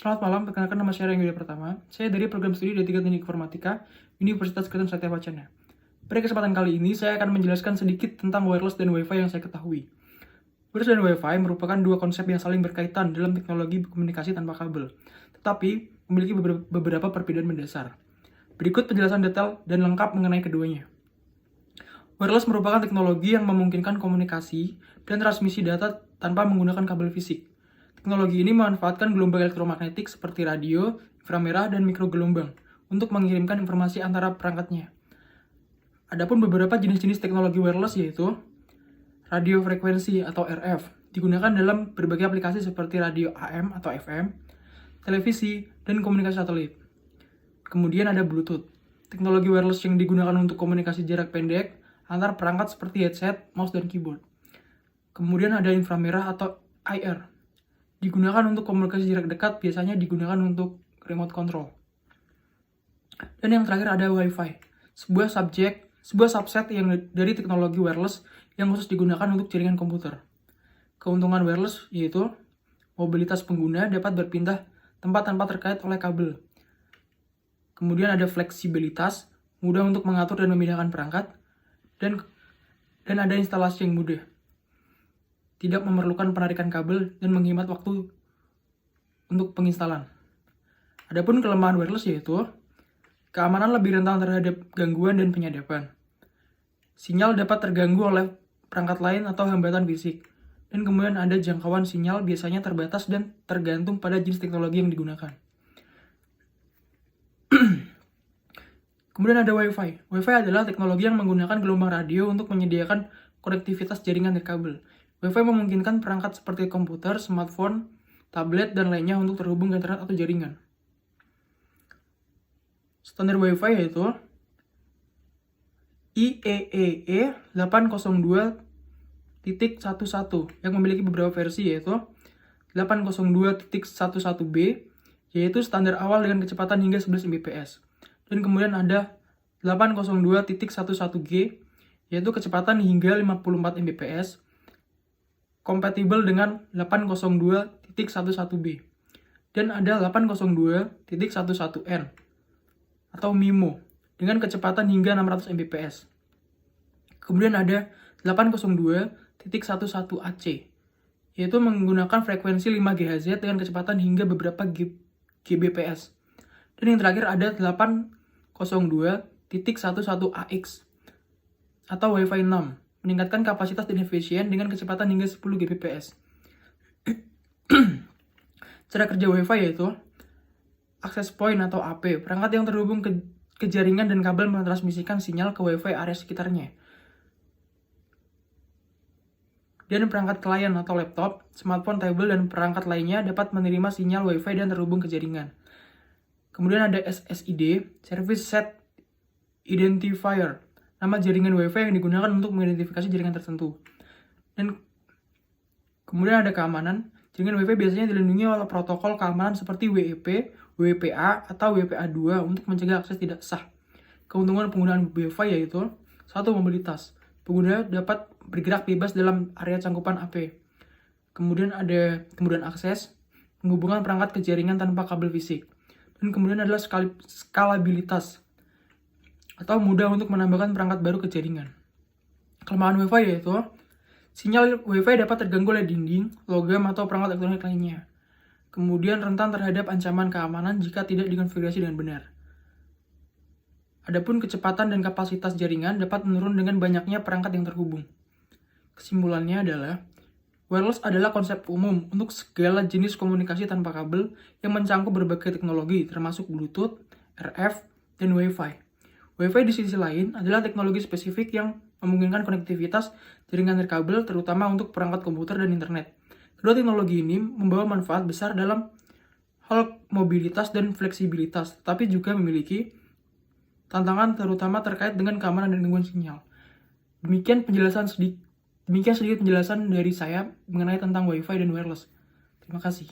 Selamat malam, perkenalkan nama saya Rengga Pertama. Saya dari program studi D3 Teknik Informatika, Universitas Kristen Satya Wacana. Pada kesempatan kali ini, saya akan menjelaskan sedikit tentang wireless dan Wi-Fi yang saya ketahui. Wireless dan Wi-Fi merupakan dua konsep yang saling berkaitan dalam teknologi komunikasi tanpa kabel, tetapi memiliki beberapa perbedaan mendasar. Berikut penjelasan detail dan lengkap mengenai keduanya. Wireless merupakan teknologi yang memungkinkan komunikasi dan transmisi data tanpa menggunakan kabel fisik. Teknologi ini memanfaatkan gelombang elektromagnetik seperti radio, inframerah, dan mikrogelombang untuk mengirimkan informasi antara perangkatnya. Adapun beberapa jenis-jenis teknologi wireless yaitu radio frekuensi atau RF, digunakan dalam berbagai aplikasi seperti radio AM atau FM, televisi, dan komunikasi satelit. Kemudian ada Bluetooth, teknologi wireless yang digunakan untuk komunikasi jarak pendek antar perangkat seperti headset, mouse, dan keyboard. Kemudian ada inframerah atau IR, digunakan untuk komunikasi jarak dekat, biasanya digunakan untuk remote control. Dan yang terakhir ada Wi-Fi, sebuah subset yang dari teknologi wireless yang khusus digunakan untuk jaringan komputer. Keuntungan wireless yaitu mobilitas pengguna dapat berpindah tempat tanpa terkait oleh kabel. Kemudian ada fleksibilitas, mudah untuk mengatur dan memindahkan perangkat, dan ada instalasi yang mudah. Tidak memerlukan penarikan kabel dan menghemat waktu untuk penginstalan. Adapun kelemahan wireless yaitu keamanan lebih rentan terhadap gangguan dan penyadapan. Sinyal dapat terganggu oleh perangkat lain atau hambatan fisik. Dan kemudian ada jangkauan sinyal biasanya terbatas dan tergantung pada jenis teknologi yang digunakan. Kemudian ada Wi-Fi. Wi-Fi adalah teknologi yang menggunakan gelombang radio untuk menyediakan konektivitas jaringan terkabel. Wi-Fi memungkinkan perangkat seperti komputer, smartphone, tablet, dan lainnya untuk terhubung ke internet atau jaringan. Standar Wi-Fi yaitu IEEE 802.11 yang memiliki beberapa versi yaitu 802.11b yaitu standar awal dengan kecepatan hingga 11 Mbps. Dan kemudian ada 802.11g yaitu kecepatan hingga 54 Mbps kompatibel dengan 802.11b. Dan ada 802.11n atau MIMO dengan kecepatan hingga 600 Mbps. Kemudian ada 802.11ac yaitu menggunakan frekuensi 5 GHz dengan kecepatan hingga beberapa Gbps. Dan yang terakhir ada 802.11ax atau Wi-Fi 6 meningkatkan kapasitas dan efisien dengan kecepatan hingga 10 Gbps. Cara kerja Wi-Fi yaitu access point atau AP, perangkat yang terhubung ke jaringan dan kabel mentransmisikan sinyal ke Wi-Fi area sekitarnya. Dan perangkat klien atau laptop, smartphone, tablet, dan perangkat lainnya dapat menerima sinyal Wi-Fi dan terhubung ke jaringan. Kemudian ada SSID, Service Set Identifier, nama jaringan Wi-Fi yang digunakan untuk mengidentifikasi jaringan tertentu. Dan kemudian ada keamanan. Jaringan Wi-Fi biasanya dilindungi oleh protokol keamanan seperti WEP, WPA, atau WPA2 untuk mencegah akses tidak sah. Keuntungan penggunaan Wi-Fi yaitu 1. Mobilitas. Pengguna dapat bergerak bebas dalam area cangkupan AP. Kemudian ada kemudahan akses, penghubungan perangkat ke jaringan tanpa kabel fisik. Dan kemudian adalah skalabilitas atau mudah untuk menambahkan perangkat baru ke jaringan. Kelemahan Wi-Fi yaitu sinyal Wi-Fi dapat terganggu oleh dinding, logam, atau perangkat elektronik lainnya. Kemudian rentan terhadap ancaman keamanan jika tidak dikonfigurasi dengan benar. Adapun kecepatan dan kapasitas jaringan dapat menurun dengan banyaknya perangkat yang terhubung. Kesimpulannya adalah wireless adalah konsep umum untuk segala jenis komunikasi tanpa kabel yang mencangkup berbagai teknologi termasuk Bluetooth, RF, dan Wi-Fi. Wi-Fi di sisi lain adalah teknologi spesifik yang memungkinkan konektivitas jaringan nirkabel terutama untuk perangkat komputer dan internet. Kedua teknologi ini membawa manfaat besar dalam hal mobilitas dan fleksibilitas, tetapi juga memiliki tantangan terutama terkait dengan keamanan dan gangguan sinyal. Demikian sedikit penjelasan dari saya mengenai tentang Wi-Fi dan wireless. Terima kasih.